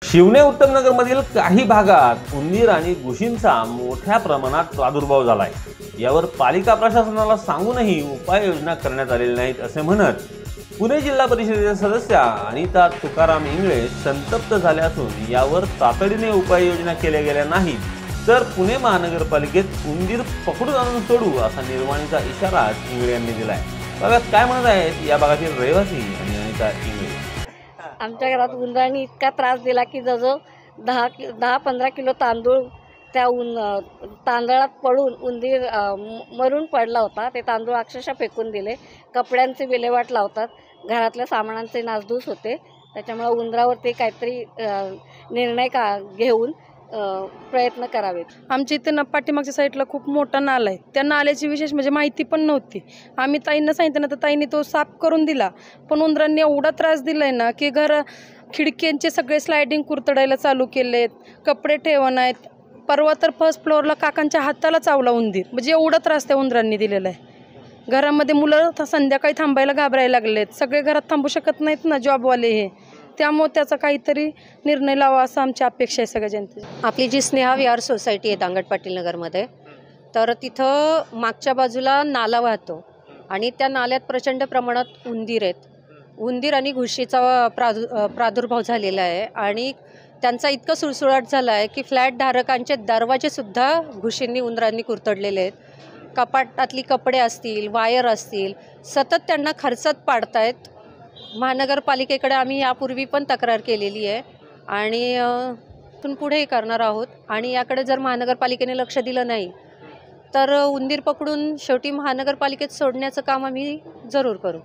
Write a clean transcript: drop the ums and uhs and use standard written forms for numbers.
शिवणे उत्तमनगरमधील काही भागात उंदीर आणि घुशींचा मोठ्या प्रमाणात प्रादुर्भाव झालाय। यावर पालिका प्रशासनाला सांगूनही उपाययोजना करण्यात आलेल्या नाहीत असे म्हणत पुणे जिल्हा परिषदेच्या सदस्या अनिता तुकाराम इंगळे संतप्त झाल्या असून यावर तातडीने उपाययोजना केल्या गेल्या नाहीत तर पुणे महानगरपालिकेत उंदीर पकडून आणून सोडू असा निर्वाणीचा इशारा इंगळे यांनी दिलाय। बघा काय म्हणत आहेत या भागातील रहिवासी आणि अनिता इंगळे। आमच्या घरात उंदरांनी इतका त्रास दिला की जवळ 10-15 किलो तांदूळ त्या तांदळात पडून उंदीर मरून पडला होता। ते तांदूळ अक्षरशः फेकून दिले। कपड्यांचे विल्हेवाट लावतात, घरातल्या सामानांचे नासधूस होते। त्याच्यामुळे उंदरावरती काहीतरी निर्णय घेऊन प्रयत्न करावेत। आमच्या इथे ना पाठीमागच्या साईडला खूप मोठा नाला आहे। त्या नाल्याची विशेष म्हणजे माहिती पण नव्हती। आम्ही ताईंना सांगितलं ना तर ताईंनी तो साफ करून दिला, पण उंदरांनी एवढा त्रास दिलाय ना की खिडक्यांचे सगळे स्लायडिंग कुरतडायला चालू केलेत, कपडे ठेवण आहेत। परवा तर फर्स्ट फ्लोअरला काकांच्या हाताला चावला उंदीर, म्हणजे एवढा त्रास त्या उंदरांनी दिलेला आहे। घरामध्ये मुलं संध्याकाळी थांबायला घाबरायला लागलेत, सगळे घरात थांबू शकत नाहीत ना जॉबवाले हे, त्यामुळे त्याचा काहीतरी निर्णय लावा असं आमची अपेक्षा आहे सगळ्या जनतेची। आपली जी स्नेहा विहार सोसायटी आहे दांगड पाटील नगरमध्ये, तर तिथं मागच्या बाजूला नाला वाहतो आणि त्या नाल्यात प्रचंड प्रमाणात उंदीर आहेत। उंदीर आणि घुशीचा प्रादुर्भाव झालेला आहे आणि त्यांचा इतका सुळसुळाट झाला आहे की फ्लॅट धारकांचे दरवाजेसुद्धा घुशींनी उंदरांनी कुरतडलेले आहेत। कपाटातली कपडे असतील, वायर असतील, सतत त्यांना खर्चात पाडतायत। महानगरपालिकेकडे आम्ही यापूर्वी पण तक्रार केलेली आहे आणि इथून पुढेही करणार आहोत आणि याकडे जर महानगरपालिकेने लक्ष दिलं नाही तर उंदीर पकडून शेवटी महानगरपालिकेत सोडण्याचं काम आम्ही जरूर करू।